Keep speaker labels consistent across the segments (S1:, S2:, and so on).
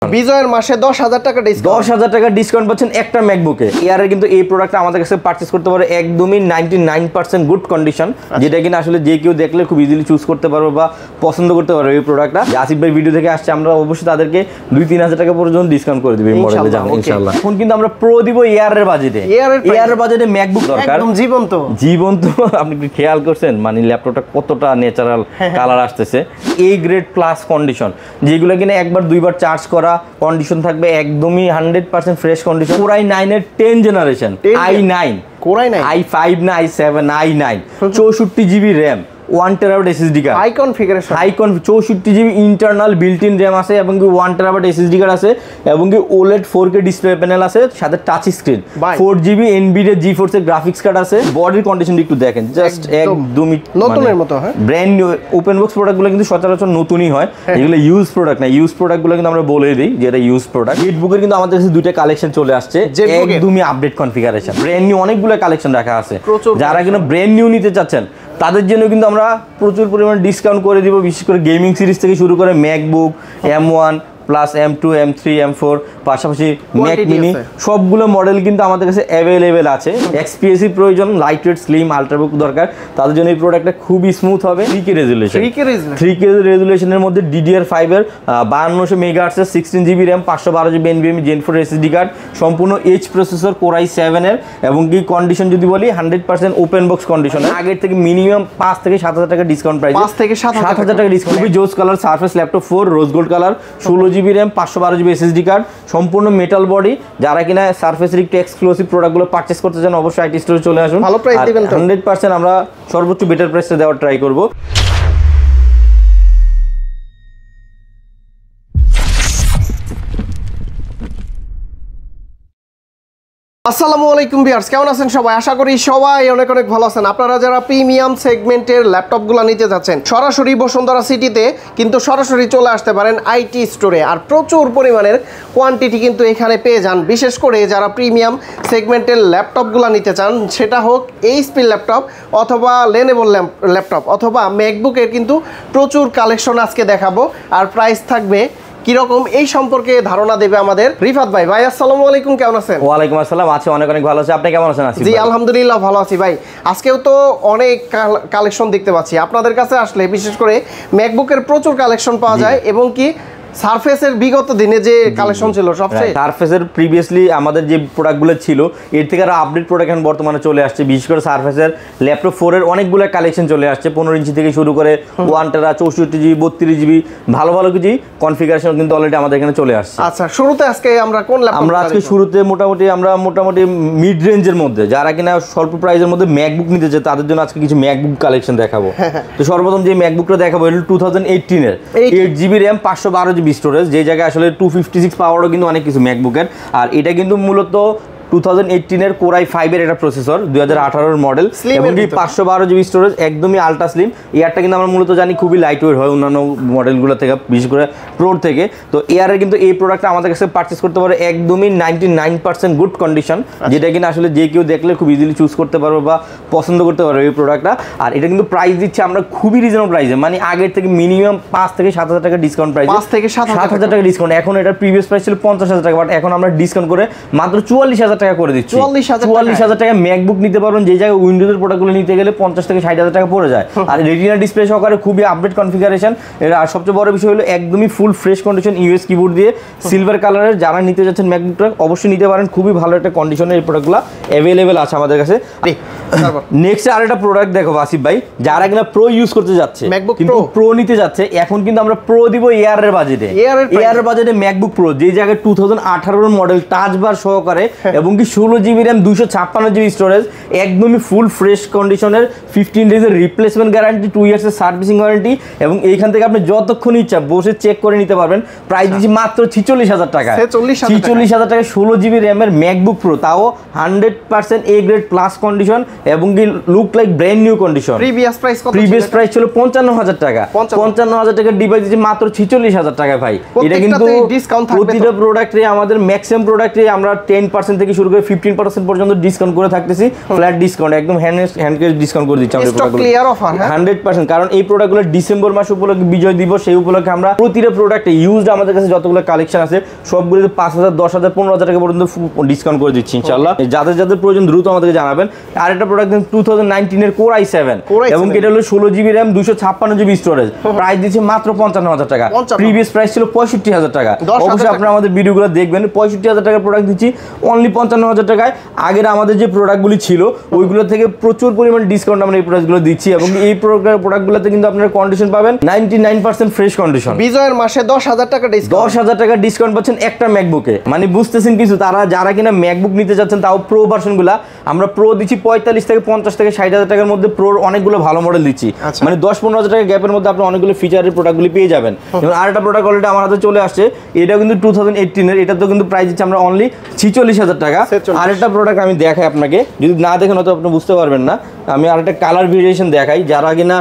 S1: বিজয়ের মাসে 10,000 টাকা ডিসকাউন্ট,
S2: 10,000 টাকা ডিসকাউন্ট পাচ্ছেন একটা ম্যাকবুকে। এয়ারের কিন্তু এই প্রোডাক্টটা আমাদের কাছে পারচেজ করতে পারে একদমই 99% গুড কন্ডিশন, যেটা কিনা আসলে যে কেউ দেখলে খুব ইজিলি চুজ করতে পারবে বা পছন্দ করতে পারবে। এই প্রোডাক্টটা আসিফ ভাই ভিডিও থেকে আসছে, আমরা অবশ্যই তাদেরকে 2-3,000 টাকা পর্যন্ত ডিসকাউন্ট করে দিব এই মডেলে, জানেন ইনশাআল্লাহ। এখন কিন্তু আমরা প্রো দিব এয়ারের বাজেটে, এয়ারের বাজেটে ম্যাকবুক দরকার
S1: একদম জীবন্ত।
S2: আপনি কি খেয়াল করছেন মানে ল্যাপটপটা কতটা ন্যাচারাল কালার আসতেছে, এই গ্রেড প্লাস কন্ডিশন, যেগুলো কিনা একবার দুইবার চার্জ করা কন্ডিশন থাকবে একদমই 100% ফ্রেশ কন্ডিশন। কোরাই 9 এর 10 জেনারেশন i9,
S1: কোরাই 9
S2: i5 না i7 i9, 64 GB RAM, 1 terabyte SSD card,
S1: high configuration, 64 GB internal built in RAM আছে এবং 1 টেরাবাইট এসএসডি কার্ড আছে এবং OLED 4K ডিসপ্লে প্যানেল আছে, সাথে touch screen, 4 GB NVIDIA GeForce এর graphics card আছে। বডির কন্ডিশন একটু দেখেন, জাস্ট একদমই নতুনের মতো। হ্যাঁ,
S2: ব্র্যান্ড নিউ। ওপেন বক্স প্রোডাক্টগুলো কিন্তু সচরাচর নতুনই হয়, এগুলো ইউজ প্রোডাক্ট না। ইউজ প্রোডাক্টগুলো কিন্তু আমরা বলে দিই যে এটা ইউজ প্রোডাক্ট। জেটবুকের কিন্তু আমাদের কাছে দুইটা কালেকশন চলে আসছে, একদমই আপডেট কনফিগারেশন, ব্র্যান্ড নিউ অনেকগুলো কালেকশন রাখা আছে। যারা কিন্তু ব্র্যান্ড নিউ নিতে চাচ্ছেন তাদের জন্য কিন্তু আমরা প্রচুর পরিমাণ ডিসকাউন্ট করে দিব, বিশেষ করে গেমিং সিরিজ থেকে শুরু করে MacBook M1 plus M2 M3 M4 পাশাপাশি ম্যাক মিনি সবগুলো মডেল কিন্তু আমাদের কাছে অ্যাভেলেবেল আছে। এক্সপিএসি প্রয়োজন, লাইট ওয়েট স্লিম আলট্রাবুক দরকার, তাদের জন্য এই প্রোডাক্টটা খুবই স্মুথ হবে। 3K রেজুলেশনের মধ্যে DDR5 এর 5200 megahertz 16 GB RAM, 512 GB NVMe Gen 4 SSD card, সম্পূর্ণ এইচ প্রসেসর কোরাই 7 এর, এবং কি কন্ডিশন যদি বলি 100% ওপেন বক্স কন্ডিশনে। আগের থেকে মিনিমাম 5 থেকে 7,000 টাকা ডিসকাউন্ট প্রাইস,
S1: 5 থেকে
S2: 7,000 টাকা ডিসকাউন্ট। খুবই জোস colour surface laptop 4 rose gold colour, 16 GB RAM, 512 GB SSD card, সম্পূর্ণ মেটাল বডি। যারা কিনা সারফেসের একটু এক্সক্লুসিভ প্রোডাক্টগুলো পারচেজ করতে চান অবশ্যই আইটি স্টোরে চলে আসুন।
S1: ভালো প্রাইস দিবেন তো,
S2: 100% আমরা সর্বোচ্চ বেটার প্রাইসে দেওয়ার ট্রাই করব।
S1: আসসালামু আলাইকুম ভিউয়ার্স, কেমন আছেন সবাই? আশা করি সবাই অনেক অনেক ভালো আছেন। আপনারা যারা প্রিমিয়াম সেগমেন্টের ল্যাপটপগুলো নিতে যাচ্ছেন সরাসরি বসুন্ধরা সিটিতে কিন্তু সরাসরি চলে আসতে পারেন আইটি স্টোরে, আর প্রচুর পরিমাণের কোয়ান্টিটি কিন্তু এখানে পেয়ে যান। বিশেষ করে যারা প্রিমিয়াম সেগমেন্টের ল্যাপটপগুলো নিতে চান, সেটা হোক HP ল্যাপটপ অথবা Lenovo ল্যাপটপ অথবা ম্যাকবুকের কিন্তু প্রচুর কালেকশন আজকে দেখাবো, আর প্রাইস থাকবে কিরকম এই সম্পর্কে ধারণা দেবে আমাদের রিফাত ভাই। ভাই আসসালামু আলাইকুম, কেমন আছেন?
S2: ওয়ালাইকুম আসসালাম, আছি অনেক অনেক ভালো আছি। আপনি কেমন আছেন?
S1: জি আলহামদুলিল্লাহ ভালো আছি ভাই। আজকেও তো অনেক কালেকশন দেখতে পাচ্ছি। আপনাদের কাছে আসলে বিশেষ করে ম্যাকবুকের প্রচুর কালেকশন পাওয়া যায়, এবং কি সারফেসের বিগত দিনে যে কালেকশন ছিল সবচেয়ে
S2: সারফেসের প্রিভিয়াসলি আমাদের যে প্রোডাক্টগুলো ছিল এর থেকে আরো আপডেট প্রোডাক্ট এখন বর্তমানে চলে আসছে। বিশেষ করে সারফেসের ল্যাপটপ 4 এর অনেকগুলো কালেকশন চলে আসছে, 15 ইঞ্চি থেকে শুরু করে 1 টেরা 64 জিবি 32 জিবি ভালো ভালো কিছু কনফিগারেশন কিন্তু অলরেডি আমাদের এখানে চলে আসছে।
S1: আচ্ছা, শুরুতে আজকে আমরা কোন ল্যাপটপ?
S2: আমরা আজকে শুরুতে মোটামুটি মিড রেঞ্জের মধ্যে যারা কিনা স্বল্প প্রাইসের মধ্যে ম্যাকবুক নিতে চায় তাদের জন্য আজকে কিছু ম্যাকবুক কালেকশন দেখাবো। তো সর্বপ্রথম যে ম্যাকবুকটা দেখাবো এটা 2018 এর 8 জিবি র্যাম 512 জিবি স্টোরেজ, যে জায়গায় আসলে 256 পাওয়ারও কিন্তু অনেক কিছু ম্যাকবুকের। আর এটা কিন্তু মূলত 2018 এর কোরাই 5 এর একটা প্রসেসর, 2018 এর মডেল, এবং 512 জিবি স্টোরেজ, একদমই আলট্রা স্লিম। এয়ারটা কিন্তু আমরা মূলত জানি খুবই লাইট ওয়েট হয় অন্যান্য মডেলগুলো থেকে, বিশেষ করে প্রোর থেকে। তো এয়ারের কিন্তু এই প্রোডাক্টটা আমাদের কাছে পারচেজ করতে পারে একদমই 99% গুড কন্ডিশন, যেটা কিনা আসলে যে কেউ দেখলে খুব ইজিলি চুজ করতে পারবে বা পছন্দ করতে পারবে এই প্রোডাক্টটা। আর এটা কিন্তু প্রাইস দিচ্ছে আমরা খুবই রিজনেবল প্রাইসে, মানে আগের থেকে মিনিমাম 5 থেকে 7,000 টাকা ডিসকাউন্ট প্রাইস,
S1: 5 থেকে
S2: 7,000 টাকা ডিসকাউন্ট। এখন এটা প্রিভিয়াস প্রাইস ছিল 50,000 টাকা, বাট এখন আমরা ডিসকাউন্ট করে মাত্র 44,000 টাকা করে দিচ্ছি। 44,000 টাকা ম্যাকবুক নিতে পারবেন, যে জায়গায় উইন্ডোজের প্রোডাক্টগুলো নিতে গেলে 50 থেকে 60,000 টাকা পড়ে যায়। আর রেটিনা ডিসপ্লে সহকারে খুবই আপডেট কনফিগারেশন। আর সবচেয়ে বড় বিষয় হলো একদমই full fresh condition US keyboard দিয়ে সিলভার কালারের। যারা নিতে যাচ্ছেন ম্যাকবুকটা অবশ্যই নিতে পারেন, খুবই ভালো একটা কন্ডিশনের এই প্রোডাক্টগুলো অ্যাভেলেবেল আছে আমাদের কাছে। নেক্সট আরেকটা প্রোডাক্ট দেখো আসিফ ভাই, যারা কিনা প্রো ইউজ করতে যাচ্ছে কিন্তু প্রো নিতে যাচ্ছে, এখন কিন্তু আমরা প্রো দিব এয়ারের বাজেটে। এয়ারের বাজেটে ম্যাকবুক প্রো, যে জায়গায় 2018 মডেল টাচ বার সহকারে, এবং কি 16 জিবি র্যাম 256 জিবি স্টোরেজ, একদমই ফুল ফ্রেশ কন্ডিশনের, 15 ডেজের রিপ্লেসমেন্ট গ্যারান্টি, 2 ইয়ার্সের সার্ভিসিং ওয়ারেন্টি, এবং এইখান থেকে আপনি যতক্ষণ ইচ্ছা বসে চেক করে নিতে পারবেন। প্রাইস দিচ্ছি মাত্র 46,000 টাকা। 46,000 টাকায় 16 জিবি র্যামের ম্যাকবুক প্রো, তাও 100% এ গ্রেড প্লাস কন্ডিশন, এবং কি look like brand new condition.
S1: Previous price
S2: ছিল 55,000 টাকা। 55,000 টাকার ডিভাইস দিচ্ছি মাত্র 46,000 টাকা ভাই। এটা কিন্তু প্রতিটা প্রোডাক্টে, আমাদের ম্যাক্সিমাম প্রোডাক্টে আমরা 10% থেকে শুরু করে 15% পর্যন্ত ডিসকাউন্ট করে থাকতেছি, ফ্ল্যাট ডিসকাউন্ট, একদম হ্যান্ড ক্যাশ ডিসকাউন্ট করে দিচ্ছি আমরা প্রোডাক্টগুলো।
S1: ক্লিয়ার অফার
S2: 100%, কারণ এই প্রোডাক্টগুলো ডিসেম্বর মাস উপলক্ষে বিজয় দিবস, সেই উপলক্ষে আমরা প্রতিটা প্রোডাক্টে ইউজড আমাদের কাছে যতগুলো কালেকশন আছে সবগুলোতে 5,000, 10,000, 15,000 টাকা পর্যন্ত ডিসকাউন্ট করে দিচ্ছি ইনশাআল্লাহ। যাদের যাদের প্রয়োজন দ্রুত আমাদেরকে জানাবেন। আর একটা প্রোডাক্ট 2019 এর Core i7 এবং এটা হলো 16 GB RAM 256 GB storage, price দিচ্ছে মাত্র 55,000 টাকা। প্রিভিয়াস প্রাইস ছিল 65,000 টাকা। অবশ্যই আপনারা আমাদের ভিডিওগুলো দেখবেন। 65,000 টাকার প্রোডাক্ট দিচ্ছি অনলি 55,000 টাকায়। আগের আমাদের যে প্রোডাক্টগুলি ছিল ওইগুলো থেকে প্রচুর পরিমাণ ডিসকাউন্ট আমরা এই প্রোডাক্টগুলো দিচ্ছি এবং এই প্রোডাক্টগুলোতে কিন্তু আপনারা কন্ডিশন পাবেন 99% ফ্রেশ কন্ডিশন।
S1: বিজয়ের মাসে 10,000 টাকা ডিসকাউন্ট,
S2: 10,000 টাকা ডিসকাউন্ট পাচ্ছেন একটা ম্যাকবুকে। মানে বুঝতেছেন কিছু, তারা যারা কিনা ম্যাকবুক নিতে যাচ্ছেন তাও প্রো ভার্সনগুলো, আমরা প্রো দিচ্ছি 45 থেকে 50 থেকে 60,000 টাকার মধ্যে প্রোর অনেকগুলো ভালো মডেল দিচ্ছি। মানে 10-15,000 টাকা গ্যাপের মধ্যে আপনি অনেকগুলো ফিচারের প্রোডাক্টগুলি পেয়ে যাবেন। এবং আরেকটা প্রোডাক্ট অলরেডি আমার হাতে চলে আসছে, এটা কিন্তু 2018 এর, এটা তো কিন্তু প্রাইস দিচ্ছি আমরা অনলি 46,000 টাকা। আরেকটা প্রোডাক্ট আমি দেখাই আপনাকে, যদি না দেখেন হয়তো আপনি বুঝতে পারবেন না। আমি আরেকটা কালার ভেরিয়েশন দেখাই, যারা কিনা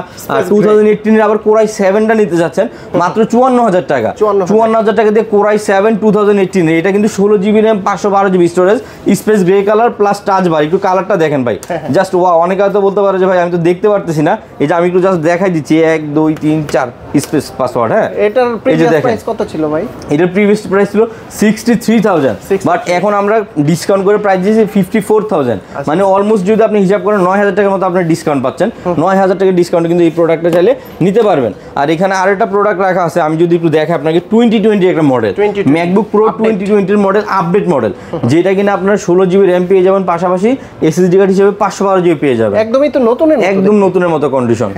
S2: 2018 এর আবার Core i7টা নিতে যাচ্ছেন মাত্র 54,000 টাকা। 54,000 টাকা দিয়ে Core i7 2018 এটা কিন্তু 16 GB RAM 512 GB storage, space grey colour plus touch বার। একটু কালারটা দেখেন ভাই, জাস্ট ওয়াও। অনেকে হয়তো বলতে পারে যে ভাই আমি তো দেখতে পারতেছি না, এই যে আমি একটু জাস্ট দেখাই দিচ্ছি 1 2 3 4 স্পেস পাসওয়ার্ড। হ্যাঁ,
S1: এটার প্রিভিয়াস প্রাইস কত ছিল ভাই?
S2: এটার প্রিভিয়াস প্রাইস ছিল 63,000, বাট এখন আমরা ডিসকাউন্ট করে প্রাইস দিয়েছি 54,000। মানে অলমোস্ট যদি আপনি হিসাব করেন 9,000 টাকার মতো আপনি ডিসকাউন্ট পাচ্ছেন। 9,000 টাকা ডিসকাউন্ট কিন্তু এই প্রোডাক্টটা চাইলে নিতে পারবেন। আর এখানে আরেকটা প্রোডাক্ট রাখা আছে, আমি যদি একটু দেখাই আপনাকে, 2020 একটা মডেল ম্যাকবুক প্রো 2020 এর মডেল, আপডেট মডেল, যেটা কিনা আপনার 16 জিবি RAM পেয়ে যাবেন, পাশাপাশি এসএসডি কার্ড হিসেবে 512 জিবি পেয়ে যাবেন।
S1: একদমই তো নতুনের মতো,
S2: একদম নতুনের মতো কন্ডিশন।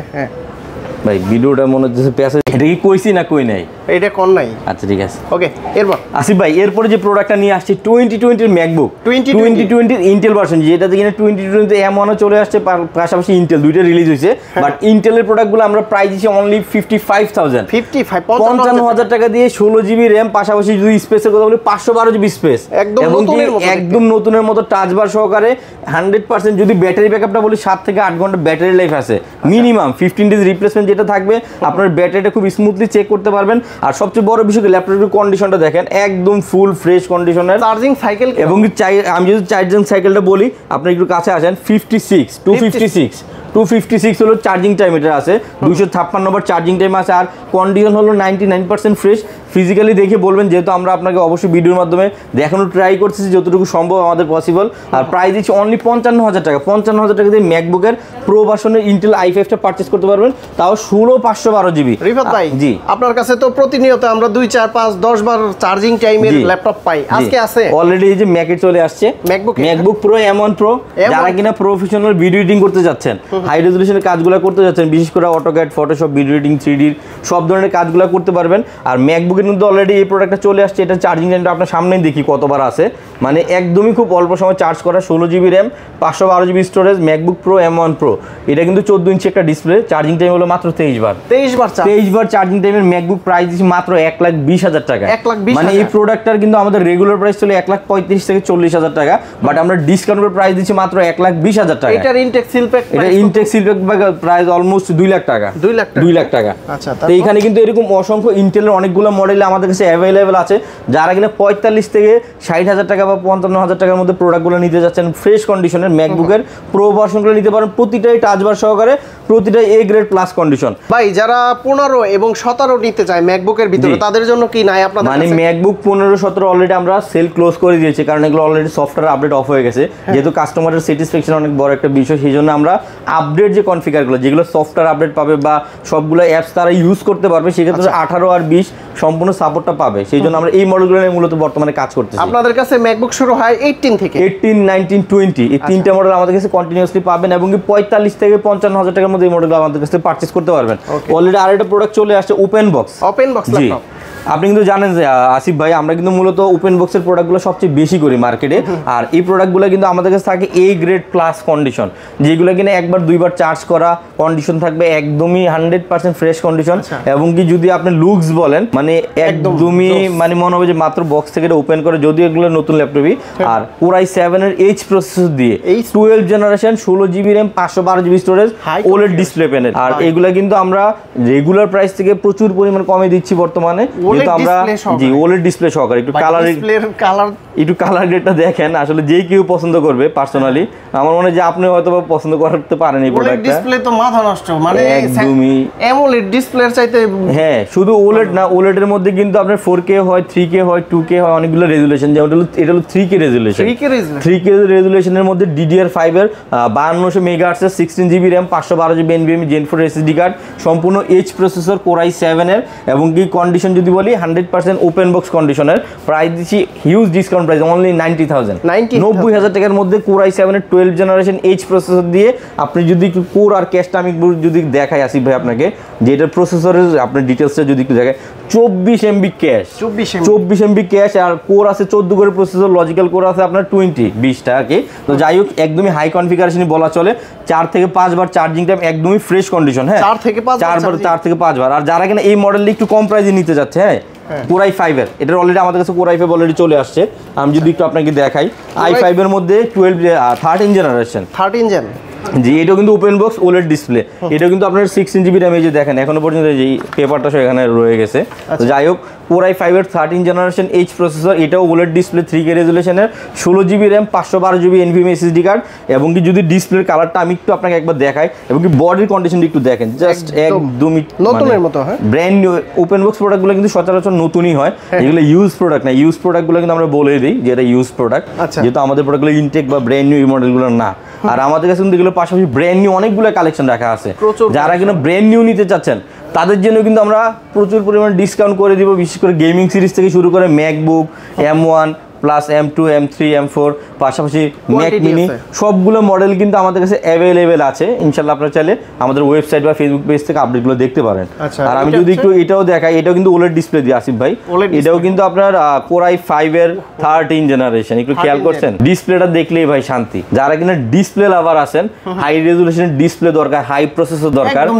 S2: ভাই ভিডিওটা মনে হচ্ছে প্যাসেজ, এটা কি কইছি না কই নাই?
S1: এটা কোন নাই।
S2: আচ্ছা ঠিক আছে,
S1: ওকে। এরপর
S2: আসিফ ভাই, এরপরে যে প্রোডাক্টটা নিয়ে আসছে 2020 এর ম্যাকবুক, 2020 এর ইন্টেল ভার্সন, যেটাতে কিনা 2020 M1 চলে আসছে, পাশাপাশি ইন্টেল দুইটা রিলিজ হয়েছে। বাট ইন্টেলের প্রোডাক্টগুলো আমরা প্রাইস দিচ্ছি অনলি 55,000, 55,000 টাকা দিয়ে 16 জিবি RAM, পাশাপাশি যদি স্পেসের কথা বলি 512 জিবি স্পেস, একদম নতুনের মতো টাচ বার সহকারে 100%। যদি ব্যাটারি ব্যাকআপটা বলি 7 থেকে 8 ঘন্টা ব্যাটারি লাইফ আছে মিনিমাম। 15 ডেজ রিপ্লেসমেন্ট যেটা থাকবে, আপনার ব্যাটারিটা খুব স্মুথলি চেক করতে পারবেন। আর সবচেয়ে বড় বিষয় ল্যাপটপের কন্ডিশনটা দেখেন, একদম ফুল ফ্রেশ কন্ডিশনের
S1: চার্জিং সাইকেল। এবং
S2: আমি যদি চার্জিং সাইকেলটা বলি, আপনি একটু কাছে আসেন, 256 হলো চার্জিং টাইম এটা আছে, 256 নম্বর চার্জিং টাইম আছে। আর কন্ডিশন হলো 99% ফ্রেশ। ফিজিক্যালি দেখে বলবেন, যেহেতু আমরা আপনাকে অবশ্যই ভিডিওর মাধ্যমে দেখানোর ট্রাই করতেছি যতটুকু সম্ভব আমাদের পসিবল। আর প্রাইস দিচ্ছি অনলি 55,000 টাকা। 55,000 টাকা দিয়ে ম্যাকবুকের প্রো ভার্সনের ইন্টেল i5টা পারচেস করতে পারবেন, তাও 16/512 জিবি।
S1: রিফাত ভাই,
S2: জি,
S1: আপনার কাছে তো প্রতিনিয়ত আমরা 2 4 5 10 বার চার্জিং টাইমের ল্যাপটপ পাই, আজকে আছে
S2: অলরেডি এই যে ম্যাকেট চলে আসছে ম্যাকবুক প্রো M1 প্রো। যারা কিনা প্রফেশনাল ভিডিও এডিটিং করতে যাচ্ছেন, হাই রেজলিউশনের কাজগুলো করতে যাচ্ছেন, বিশেষ করে AutoCAD, Photoshop, video editing, 3D সব ধরনের কাজগুলো করতে পারবেন। আর ম্যাকবুকের কিন্তু অলরেডি এই প্রোডাক্টটা চলে আসছে। এটা চার্জিং টাইমটা আপনার সামনেই দেখি কতবার আছে, মানে একদমই খুব অল্প সময় চার্জ করা, 16 GB RAM 512 GB storage, MacBook pro M1 pro. এটা কিন্তু 14 ইঞ্চি একটা ডিসপ্লে, চার্জিং টাইম হলো মাত্র 23 বার চার্জিং টাইমের ম্যাকবুক প্রাইস দিচ্ছি মাত্র 1,20,000 টাকা। মানে এই প্রোডাক্টটার কিন্তু আমাদের রেগুলার প্রাইস ছিল 1,35,000 থেকে 40,000 টাকা, বাট আমরা ডিসকাউন্ট করে প্রাইস দিচ্ছি মাত্র 1,20,000 টাকা।
S1: এটার ইনটেক সিলপ্যাক,
S2: এটা intact seal pack price almost 2 lakh টাকা। 2 লাখ টাকা।
S1: আচ্ছা,
S2: তো এখানে কিন্তু এরকম অসংখ্য ইন্টেলের অনেকগুলো মডেল আমাদের কাছে অ্যাভেলেবেল আছে। যারা কিনা 45 থেকে 60,000 টাকা বা 55,000 টাকার মধ্যে প্রোডাক্টগুলো নিতে যাচ্ছেন, ফ্রেশ কন্ডিশনের ম্যাকবুকের প্রো ভার্সনগুলো নিতে পারেন, প্রতিটাই টাচ বার সহকারে, প্রতিটাই A গ্রেড প্লাস কন্ডিশন।
S1: ভাই যারা 15 এবং 17 নিতে চায় ম্যাকবুকের ভিতরে, তাদের জন্য কি নাই আপনাদের?
S2: মানে ম্যাকবুক 15 17 অলরেডি আমরা সেল ক্লোজ করে দিয়েছি, কারণ এগুলো অলরেডি সফটওয়্যার আপডেট অফ হয়ে গেছে। যেহেতু কাস্টমারের স্যাটিসফ্যাকশন অনেক বড় একটা বিষয়, সেই জন্য আমরা আপডেট যে কনফিগারগুলো, যেগুলো সফটওয়্যার আপডেট পাবে বা সবগুলো অ্যাপস তারা ইউজ করতে পারবে, সেক্ষেত্রে 18 আর 20 সম্পূর্ণ সাপোর্টটা পাবে। সেই জন্য আমরা এই মডেলগুলো নিয়ে মূলত বর্তমানে কাজ করতেছি।
S1: আপনাদের কাছে ম্যাকবুক শুরু হয় 18 থেকে,
S2: 18, 19, 20 এই তিনটা মডেল আমাদের কাছে কন্টিনিউয়াসলি পাবেন, এবং 45 থেকে 55,000 টাকার মধ্যে এই মডেল আমাদের কাছে পারচেজ করতে পারবেন। অলরেডি আরেকটা প্রোডাক্ট চলে আসছে, ওপেন বক্স ল্যাপটপ। আপনি কিন্তু জানেন যে আসিফ ভাই, আমরা কিন্তু মূলত ওপেন বক্সের প্রোডাক্টগুলো সবচেয়ে বেশি করি মার্কেটে। আর এই প্রোডাক্টগুলো কিন্তু আমাদের কাছে থাকে A গ্রেড প্লাস কন্ডিশন, যেগুলো কিনা একবার দুইবার চার্জ করা, কন্ডিশন থাকবে একদমই 100% ফ্রেশ কন্ডিশন। এবং কি যদি আপনি লুকস বলেন, মানে একদমই মানে মনে হবে যে মাত্র বক্স থেকে ওপেন করে, যদিও এগুলো নতুন ল্যাপটপই। আর Core i7 এর H প্রসেসর দিয়ে 12 generation, 16 GB RAM 512 GB storage, OLED display panel. আর এগুলা কিন্তু আমরা রেগুলার প্রাইস থেকে প্রচুর পরিমাণ কমে দিচ্ছি বর্তমানে, যেহেতু আমরা জি ওলেড ডিসপ্লে সহকারে একটু কালার গ্রেডটা দেখেন, আসলে যে কেউ পছন্দ করবে পার্সোনালি। আমার মনে হয় যে আপনি হয়তো পছন্দ করতে পারেন এই প্রোডাক্টটা।
S1: ডিসপ্লে তো মাথা নষ্ট, মানে
S2: একদমই
S1: অ্যামোলেড ডিসপ্লের চাইতে।
S2: হ্যাঁ, শুধু ওলেড না, ওলেডের মধ্যে কিন্তু আপনার 4K হয়, 3K হয়, 2K হয়, অনেকগুলো রেজুলেশন। যেমন এটা হলো 3K রেজুলেশন। 3K রেজুলেশনের মধ্যে DDR5 এর 5200 megahertz 16GB RAM, 512GB NVMe Gen 4 SSD card, সম্পূর্ণ H প্রসেসর, Core i7 এর, এবং কি কন্ডিশন যদি বলি 100% ওপেন বক্স কন্ডিশনের। প্রাইস দিচ্ছি হিউজ ডিসকাউন্ট প্রাইস, অনলি 90,000, 90,000 টাকার মধ্যে Core i7 এর 12 জেনারেশন H প্রসেসর দিয়ে আপনি যদি একটু কোর আর ক্যাশটা আমি যদি দেখাই আসিফ ভাই আপনাকে, যে এটার প্রসেসরের আপনার ডিটেলসটা যদি একটু দেখাই, 24 MB ক্যাশ, 24 MB ক্যাশ, আর কোর আছে 14 করে প্রসেসর, লজিক্যাল কোর আছে আপনার 20টা আর কি। তো যাই হোক, একদমই হাই কনফিগারেশনই বলা চলে। 4 থেকে 5 বার চার্জিং টাইম, একদমই ফ্রেশ কন্ডিশন। হ্যাঁ, 4 থেকে 5 বার। আর যারা কিনা এই মডেলটা একটু কম প্রাইসে নিতে যাচ্ছে, হ্যাঁ, Core i5 এর, এটা অলরেডি আমাদের কাছে Core i5 অলরেডি চলে আসছে। আমি যদি একটু আপনাকে দেখাই, i5 এর মধ্যে 13 জেনারেশন, জি, এটাও কিন্তু ওপেন বক্স ওলেড ডিসপ্লে। এটাও কিন্তু আপনার 16GB RAM, এই যে দেখেন এখনো পর্যন্ত এই পেপারটা সব এখানে রয়ে গেছে। তো যাই হোক, Core i5 এর 13 জেনারেশন H প্রসেসর, এটাও OLED display, 3K রেজুলেশনের, 16GB RAM, 512GB NVMe SSD card, এবং কি যদি ডিসপ্লের কালারটা আমি একটু আপনাকে একবার দেখাই, এবং কি বডির কন্ডিশনটা একটু দেখেন, জাস্ট একদমই নতুনের মতো। হ্যাঁ, ব্র্যান্ড নিউ। ওপেন বক্স প্রোডাক্টগুলো কিন্তু সচরাচর নতুনই হয়, এগুলো ইউজ প্রোডাক্ট না। ইউজ প্রোডাক্টগুলো কিন্তু আমরা বলে দিই যে এটা ইউজ প্রোডাক্ট, যেহেতু আমাদের প্রোডাক্টগুলো ইনটেক বা ব্র্যান্ড নিউ এই মডেলগুলো না। আর আমাদের কাছে কিন্তু এগুলো পাশাপাশি ব্র্যান্ড নিউ অনেকগুলো কালেকশন রাখা আছে। যারা কিনা ব্র্যান্ড নিউ নিতে চাচ্ছেন তাদের জন্য কিন্তু আমরা প্রচুর পরিমাণে ডিসকাউন্ট করে দিব, বিশেষ করে গেমিং সিরিজ থেকে শুরু করে MacBook M1 plus M2, M3, M4, পাশাপাশি ম্যাক মিনি, সবগুলো মডেল কিন্তু আমাদের কাছে অ্যাভেলেবেল আছে। ইনশাল্লাহ আপনারা চাইলে আমাদের ওয়েবসাইট বা ফেসবুক পেজ থেকে আপডেটগুলো দেখতে পারেন। আর আমি যদি একটু এটাও দেখাই, এটাও কিন্তু ওলেড ডিসপ্লে দিয়ে আসিফ ভাই, এটাও কিন্তু আপনার Core i5 এর 13 জেনারেশন। একটু খেয়াল করছেন, ডিসপ্লেটা দেখলেই ভাই শান্তি। যারা কিনা ডিসপ্লে লাভার আছেন, হাই রেজুলেশনের ডিসপ্লে দরকার, হাই প্রসেসর দরকার, একদম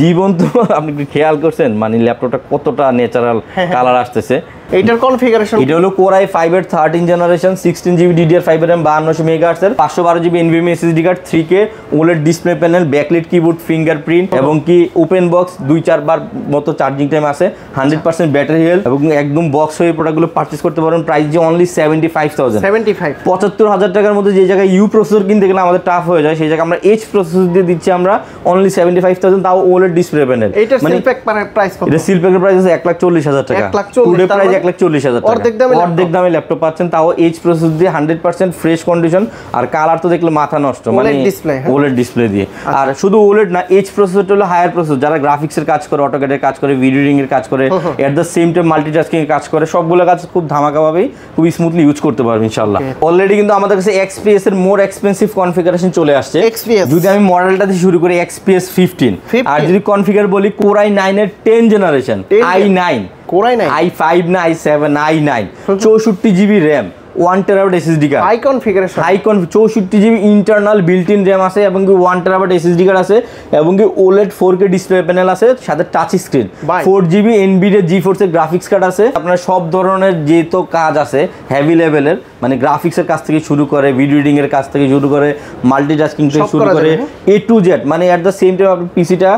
S2: জীবন্ত আপনি একটু খেয়াল করছেন, মানে ল্যাপটপটা কতটা ন্যাচারাল কালার আসতেছে।
S1: এইটার কনফিগারেশন, এটা
S2: হলো Core i5 এর 13 generation, 16GB DDR5 RAM, 5200 megahertz এর, 512GB NVMe SSD card, 3K OLED display panel, backlight keyboard, fingerprint, এবং কি ওপেন বক্স, 2-4 বার মতো চার্জিং টাইম আছে, 100% ব্যাটারি হেলথ, এবং একদম বক্স হয়ে প্রোডাক্টগুলো পারচেজ করতে পারেন। প্রাইস যে অনলি 75,000, 75,000 টাকার মধ্যে। যে জায়গায় ইউ প্রসেসর কিনতে গেলে আমাদের টাফ হয়ে যায়, সেই জায়গায় আমরা H প্রসেসর দিয়ে দিচ্ছি আমরা অনলি 75,000, তাও OLED ডিসপ্লে প্যানেল।
S1: এটার সিল প্যাক প্রাইস কত?
S2: এটা সিল প্যাকের প্রাইস আছে 1,40,000 টাকা, টুডে প্রাইস 1,40,000 টাকা, অর্ধেক দামে ল্যাপটপ পাচ্ছেন, তাও H প্রসেসর দিয়ে, 100% ফ্রেশ কন্ডিশন। আর কালার তো দেখলে মাথা নষ্ট, মানে OLED ডিসপ্লে দিয়ে। আর শুধু OLED না, H প্রসেসরটা হলো হায়ার প্রসেসর, যারা গ্রাফিক্সের কাজ করে, অটোক্যাডের কাজ করে, ভিডিও এডিটিং এর কাজ করে, at the same time multitasking এর কাজ করে, সবগুলো কাজ খুব ধামাকাভাবেই খুব স্মুথলি ইউজ করতে পারবেন ইনশাআল্লাহ। অলরেডি কিন্তু আমাদের কাছে XPS এর মোর এক্সপেন্সিভ কনফিগারেশন চলে আসছে। যদি আমি মডেলটা দিয়ে শুরু করি, XPS 15, আর যদি কনফিগার বলি Core i9 এর 10 জেনারেশন, i9, i5 না, i7, i9, 64GB RAM, 1TB SSD card, high configuration, 64GB internal built in RAM আছে, এবং 1TB SSD কার্ড আছে, এবং OLED 4K ডিসপ্লে প্যানেল আছে, সাথে touch screen, 4GB NVIDIA GeForce এর graphics card আছে। আপনার সব ধরনের যে তো কাজ আছে হেভি লেভেলের, মানে গ্রাফিক্সের কাজ থেকে শুরু করে, ভিডিও এডিটিং এর কাজ থেকে শুরু করে, মাল্টিটাস্কিং থেকে শুরু করে, A to Z, মানে এট দ্য সেম টাইম আপনার পিসিটা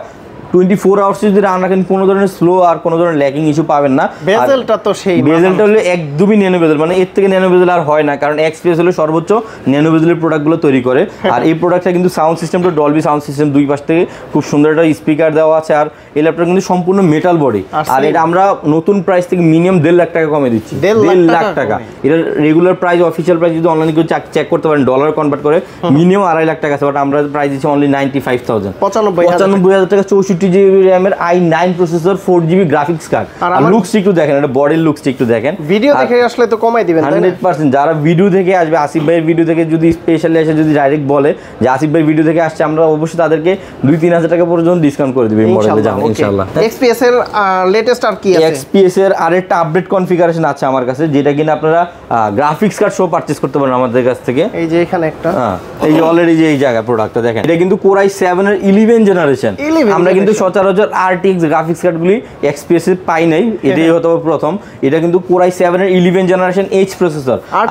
S2: 24 আওয়ার্স যদি রান রাখেন, কোনো ধরনের স্লো আর কোনো ধরনের ল্যাকিং ইস্যু পাবেন না। বেজেলটা তো সেই, বেজেলটা হলো একদমই ন্যানো বেজেল, মানে এর থেকে ন্যানো বেজেল আর হয় না, কারণ XPS হলো সর্বোচ্চ ন্যানো বেজেলের প্রোডাক্টগুলো তৈরি করে। আর এই প্রোডাক্টটা কিন্তু সাউন্ড সিস্টেমটা ডলবি সাউন্ড সিস্টেম, দুই পাশ থেকে খুব সুন্দর একটা স্পিকার দেওয়া আছে। আর এই ল্যাপটপ কিন্তু সম্পূর্ণ মেটাল বডি, আর এটা আমরা নতুন প্রাইস থেকে মিনিমাম 1.5 লাখ টাকা কমে দিচ্ছি, 1.5 লাখ টাকা। এটার রেগুলার প্রাইস, অফিসিয়াল প্রাইস যদি অনলাইনে কেউ চেক করতে পারেন, ডলার কনভার্ট করে মিনিমাম 2.5 লাখ টাকা আছে, বাট আমরা প্রাইস দিচ্ছি অনলি 95,000, 95,000 টাকা, 64GB RAM এর i9 processor, 4GB graphics card. আর লুকস একটু দেখেন, এটা বডির লুকস একটু দেখেন, ভিডিও দেখে আসলে তো কমাই দিবেন 100%। যারা ভিডিও দেখে আসবে, আসিফ ভাইয়ের ভিডিও দেখে যদি স্পেশালি এসে যদি ডাইরেক্ট বলে যে আসিফ ভাই ভিডিও দেখে আসছে, আমরা অবশ্যই তাদেরকে 2-3 টাকা পর্যন্ত ডিসকাউন্ট করে দিব এই মডেলে, জানেন ইনশাআল্লাহ। XPS এর লেটেস্ট আর কি আছে? XPS এর আরেকটা আপডেট কনফিগারেশন আছে আমার কাছে, যেটা কিনা আপনারা গ্রাফিক্স কার্ড সহ পারচেজ করতে পারেন আমাদের কাছ থেকে। এই যে এখানে একটা, এই যে অলরেডি যে এই জায়গা প্রোডাক্টটা দেখেন, এটা কিন্তু Core i7 এর 11 জেনারেশন। আমরা কিন্তু কিন্তু সচরাচর RTX গ্রাফিক্স কার্ডগুলি XPS এ পাই নাই, এটাই হয়তো প্রথম। এটা কিন্তু Core i7 এর 11 জেনারেশন H প্রসেসর, আর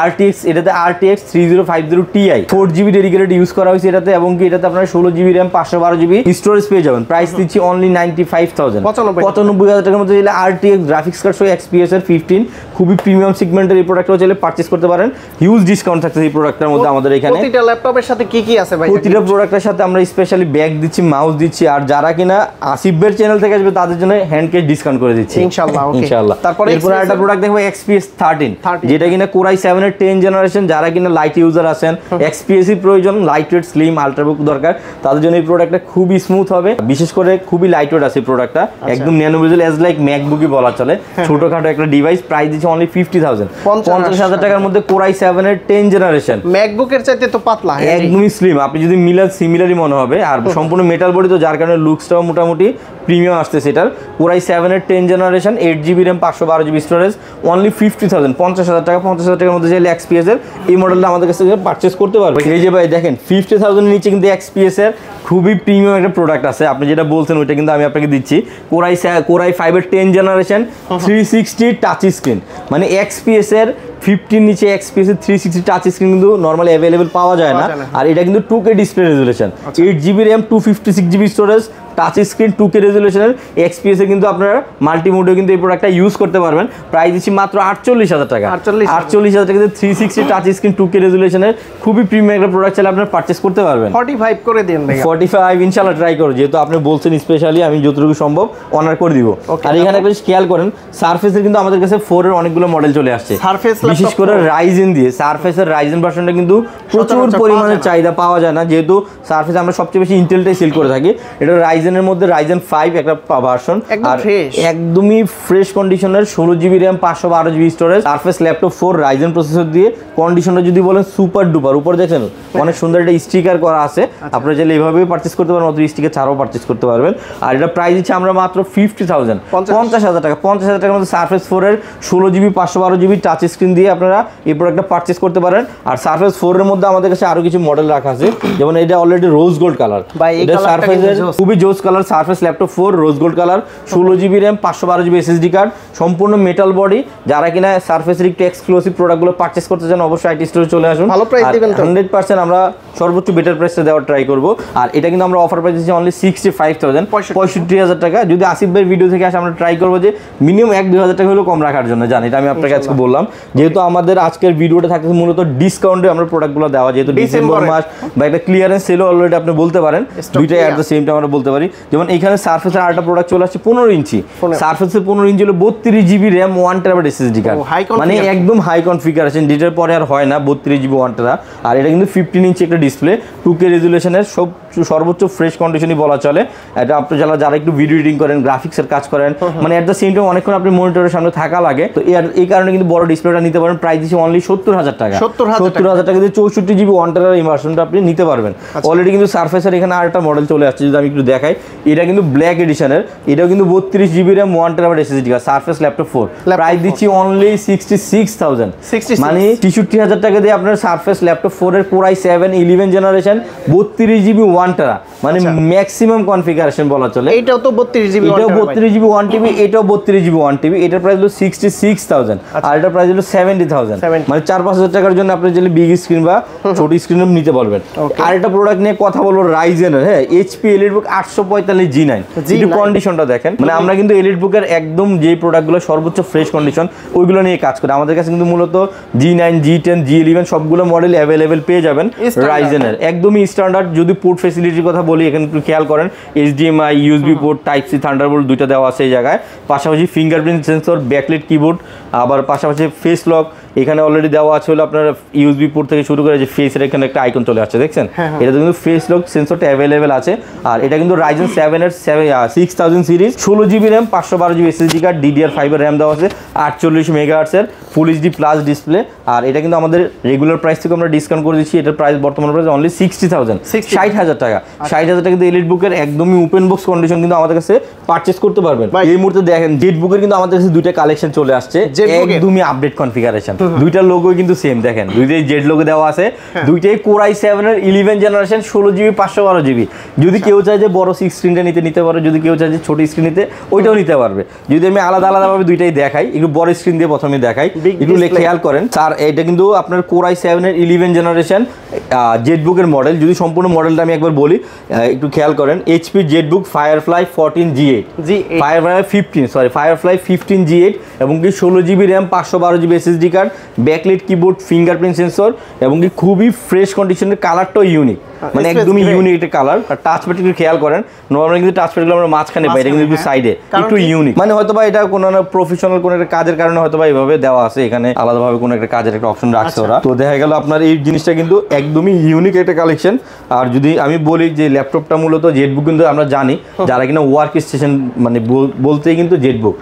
S2: RTX এটাতে RTX 3050 Ti 4GB dedicated use করা হয়েছে এটাতে, এবং কি এটাতে আপনারা 16GB RAM 512GB স্টোরেজ পেয়ে যাবেন। প্রাইস দিচ্ছি অনলি 95,000, 95,000 টাকার মধ্যে। চাইলে RTX গ্রাফিক্স কার্ড সহ XPS এর 15 খুবই প্রিমিয়াম সেগমেন্টের এই প্রোডাক্টটা চাইলে পারচেজ করতে পারেন। হিউজ ডিসকাউন্ট থাকছে এই প্রোডাক্টের মধ্যে আমাদের এখানে।
S1: প্রতিটা ল্যাপটপের সাথে কি কি আছে ভাই?
S2: প্রতিটা প্রোডাক্টের সাথে আমরা স্পেশালি ব্যাগ দিচ্ছি, মাউস দিচ্ছি, আর যারা কিনা আসিফ ভাইয়ের চ্যানেল থেকে আসবে তাদের জন্য হ্যান্ড ক্যাশ ডিসকাউন্ট করে দিচ্ছি
S1: ইনশাআল্লাহ।
S2: ইনশাআল্লাহ।
S1: তারপরে
S2: এরপর একটা প্রোডাক্ট দেখবো XPS 13, যেটা কিনা Core i7 এর 10 জেনারেশন। যারা কিনা লাইট ইউজার আছেন, XPS প্রয়োজন, লাইট ওয়েট স্লিম আলট্রাবুক দরকার, তাদের জন্য এই প্রোডাক্টটা খুবই স্মুথ হবে। বিশেষ করে খুবই লাইট ওয়েট আছে প্রোডাক্টটা, একদম ন্যানো বেজেল এজ লাইক ম্যাকবুকই বলা চলে, ছোটখাটো একটা ডিভাইস। প্রাইস দিচ্ছে অনলি 50,000, 50,000 টাকার মধ্যে Core i7 এর 10 জেনারেশন।
S1: ম্যাকবুকের চাইতে তো পাতলা,
S2: একদমই স্লিম। আপনি যদি সিমিলারই মনে হবে, আর সম্পূর্ণ মেটাল বডি, তো যার কারণে লুকসটাও মোটামুটি প্রিমিয়াম আসতেছে এটার। Core i7 এর 10 generation 8GB RAM 512GB storage, only 50,000, 50,000 টাকা। 50,000 টাকার মধ্যে চাইলে XPS এর এই মডেলটা আমাদের কাছ থেকে পারচেজ করতে পারবে। এই যে ভাই দেখেন 50,000 এর নিচে কিন্তু XPS এর খুবই প্রিমিয়াম একটা প্রোডাক্ট আছে। আপনি যেটা বলছেন ওইটা কিন্তু আমি আপনাকে দিচ্ছি। Core i5 এর 10 জেনারেশন 360 টাচ স্ক্রিন, মানে XPS এর 15 নিচে XPS এর 360 টাচ স্ক্রিন কিন্তু নরমালি अवेलेबल পাওয়া যায় না। আর এটা কিন্তু 2K display resolution, 8GB RAM 256GB storage, touch screen 2K রেজোলিউশনের। XPS এ কিন্তু আপনারা মাল্টি মোডে কিন্তু এই প্রোডাক্টটা ইউজ করতে পারবেন। প্রাইস দিচ্ছি মাত্র 48,000 টাকা, 48,000 টাকাতে 360 টাচ স্ক্রিন 2K রেজোলিউশনের খুবই প্রিমিয়াম একটা প্রোডাক্ট চাইলে আপনারা পারচেজ করতে পারবেন।
S1: 45 করে দেন ভাই।
S2: 45 ইনশাআল্লাহ ট্রাই করো, যেহেতু আপনি বলছেন স্পেশালি, আমি যতটুকু সম্ভব অনার করে দিব। আর এখানে একটা খেয়াল করেন, সারফেসের কিন্তু আমাদের কাছে 4 এর অনেকগুলো মডেল চলে আসছে, বিশেষ করে রাইজেন দিয়ে। সারফেসের রাইজেন ভার্সনটা কিন্তু প্রচুর পরিমাণে চাহিদা পাওয়া যায় না, যেহেতু সারফেস আমরা সবচেয়ে বেশি ইন্টেলটাই সেল করে থাকি। এটা রাইজেনের মধ্যে রাইজেন 5 একটা ভার্সন, আর একদমই ফ্রেশ কন্ডিশনের 16GB RAM 512GB storage, surface laptop 4 Ryzen processor দিয়ে। কন্ডিশনটা যদি বলেন সুপার ডুপার। উপর দেখেন অনেক সুন্দর একটা স্টিকার করা আছে, আপনারা চাইলে এইভাবেই পারচেজ করতে পারেন, অথবা স্টিকার ছাড়াও পারচেজ করতে পারবেন। আর এটা প্রাইস দিচ্ছে আমরা মাত্র 50,000, 50,000 টাকা। 50,000 টাকার মধ্যে সারফেস 4 এর 16GB 512GB টাচ স্ক্রিন দিয়ে আপনারা এই প্রোডাক্টটা পারচেজ করতে পারেন। আর সারফেস 4 এর মধ্যে আমাদের কাছে আরো কিছু মডেল রাখা আছে, যেমন এটা অলরেডি রোজ গোল্ড কালার, এটা সারফেসের খুবই জোস colour. Surface laptop 4 rose gold colour, 16GB RAM 512GB SSD card, সম্পূর্ণ মেটাল বডি। যারা কিনা সারফেসের একটু এক্সক্লুসিভ প্রোডাক্টগুলো পারচেজ করতে চান, অবশ্যই আইটি স্টোরে চলে আসুন।
S1: ভালো প্রাইস দিবেন তো?
S2: 100% আমরা সর্বোচ্চ বেটার প্রাইসে দেওয়ার ট্রাই করব। আর এটা কিন্তু আমরা অফার প্রাইস দিচ্ছি অনলি 65,000, 65,000 টাকা। যদি আসিফ ভাইয়ের ভিডিও থেকে আসে, আমরা ট্রাই করবো যে মিনিমাম 1-2,000 টাকা হলেও কম রাখার জন্য। জানি এটা আমি আপনাকে আজকে বললাম, যেহেতু আমাদের আজকের ভিডিওটা থাকছে মূলত ডিসকাউন্টে আমরা প্রোডাক্টগুলো দেওয়া, যেহেতু ডিসেম্বর মাস বা একটা ক্লিয়ারেন্স সেলও অলরেডি আপনি বলতে পারেন, দুইটাই অ্যাট দ্য সেম টাইম আমরা বলতে পারি। যেমন এখানে সারফেসের আরেকটা প্রোডাক্ট চলে আসছে 15 ইঞ্চি। সারফেসের 15 ইঞ্চি হলো 32GB RAM 1TB SSD card, মানে একদম হাই কনফিগারেশন, যেটার পরে আর হয় না 32GB 1TB। আর এটা কিন্তু 15 ইঞ্চি একটা ডিসপ্লে, 2K রেজুলেশনের, সর্বোচ্চ ফ্রেশ কন্ডিশনই বলা চলে। এটা আপনি যারা একটু ভিডিও এডিটিং করেন, গ্রাফিক্সের কাজ করেন, মানে অ্যাট দ্য সেম টাইম অনেকক্ষণ আপনি মনিটরের সামনে থাকা লাগে, তো এই কারণে কিন্তু বড় ডিসপ্লেটা নিতে পারেন। প্রাইস দিচ্ছি অনলি 70,000 টাকা, 70,000 টাকা দিয়ে 64GB 1TB ইমার্শনটা আপনি নিতে পারবেন। অলরেডি কিন্তু সারফেসের এখানে আরেকটা মডেল চলে আসছে, যদি আমি একটু দেখাই। এটা কিন্তু ব্ল্যাক এডিশনের, এটাও কিন্তু 32GB RAM 1TB SSD card, surface laptop 4। Price দিচ্ছি অনলি 66,000, মানে 63,000 টাকা দিয়ে আপনার সারফেস ল্যাপটপ 4 এর Core i7 11 generation 32GB 1TB, মানে ম্যাক্সিমাম কনফিগারেশন বলা চলে।
S1: এটাও তো 32GB,
S2: এটাও 32GB 1TB, এটাও 32GB 1TB। এটার প্রাইস হলো 66,000, আর এটার প্রাইস হলো 70,000, মানে 4-5,000 টাকার জন্য আপনি যদি বিগ স্ক্রিন বা ছোট স্ক্রিন নিতে পারবেন। আর একটা প্রোডাক্ট নিয়ে কথা বলবো রাইজেনের, হ্যাঁ, HP EliteBook 845 G9। একটু কন্ডিশনটা দেখেন, মানে আমরা কিন্তু EliteBook-এর একদম যে প্রোডাক্টগুলো সর্বোচ্চ ফ্রেশ কন্ডিশন ওইগুলো নিয়ে কাজ করি। আমাদের কাছে কিন্তু মূলত G9, G10, G11 সবগুলো মডেল অ্যাভেলেবেল পেয়ে যাবেন রাইজেনের, একদমই স্ট্যান্ডার্ড। যদি পোর্ট ফেসিলিটির কথা বলি, এখানে একটু খেয়াল করেন, HDMI, USB port, Type-C, Thunderbolt দুইটা দেওয়া আছে এই জায়গায়। পাশাপাশি ফিঙ্গারপ্রিন্ট সেন্সর, ব্যাকলাইট কিবোর্ড, আবার পাশাপাশি ফেস লক এখানে অলরেডি দেওয়া আছে। হলো আপনার USB পোর্ট থেকে শুরু করে যে ফেসের এখানে একটা আইকন চলে আসছে, দেখছেন? এটা কিন্তু ফেস লক সেন্সরটা অ্যাভেলেবেল আছে। আর এটা কিন্তু Ryzen 7 এর 6000 series, 16GB RAM 512GB SSD card, DDR5 এর RAM দেওয়া আছে, 48 MHz এর ফুল HD প্লাস ডিসপ্লে। আর এটা কিন্তু আমাদের রেগুলার প্রাইস থেকে আমরা ডিসকাউন্ট করে দিচ্ছি। এটার প্রাইস বর্তমান প্রাইস অনলি 60,000, 60,000 টাকা। 60,000 টাকা দিয়ে EliteBook-এর একদমই ওপেন বক্স কন্ডিশন কিন্তু আমাদের কাছে পারচেজ করতে পারবেন। এই মুহূর্তে দেখেন জেটবুকের কিন্তু আমাদের কাছে দুইটা কালেকশন চলে আসছে, একদমই আপডেট কনফিগারেশন। দুইটার লোগো কিন্তু সেম, দেখেন দুইটাই জেড লোগো দেওয়া আছে, দুইটাই Core i7 এর 11 জেনারেশন 16GB 512GB। যদি কেউ চায় যে বড় 6 স্ক্রিনটা নিতে পারে, যদি কেউ চায় যে ছোট স্ক্রিন নিতে ওইটাও নিতে পারবে। যদি আমি আলাদা ভাবে দুইটাই দেখাই, একটু বড় স্ক্রিন দিয়ে প্রথমে দেখাই, একটু খেয়াল করেন স্যার, এটা কিন্তু আপনার Core i7 এর 11 জেনারেশন জেটবুক এর মডেল। যদি সম্পূর্ণ মডেলটা আমি একবার বলি, একটু খেয়াল করেন, HP Jetbook Firefly 14 G8, Firefly 15 G8 এবং কি 16GB RAM 512GB SSD card, backlight keyboard, fingerprint sensor এবং কি খুবই ফ্রেশ কন্ডিশনের, কালারটাও ইউনিক, মানে একদমই ইউনিক একটা কালার। আর টাচ প্যাড একটু খেয়াল করেন, নরমালি কিন্তু টাচ প্যাডগুলো আমরা মাঝখানে পাই, এটা কিন্তু একটু সাইডে একটু ইউনিক, মানে হয়তোবা এটা কোনো না প্রফেশনাল কোনো একটা কাজের কারণে হয়তোবা এইভাবে দেওয়া আছে, এখানে আলাদাভাবে কোনো একটা কাজের একটা অপশন রাখছে ওরা। তো দেখা গেল আপনার এই জিনিসটা কিন্তু একদমই ইউনিক একটা কালেকশন। আর যদি আমি বলি যে ল্যাপটপটা মূলত জেটবুক, কিন্তু আমরা জানি যারা কিনা ওয়ার্ক স্টেশন মানে বলতেই কিন্তু জেটবুক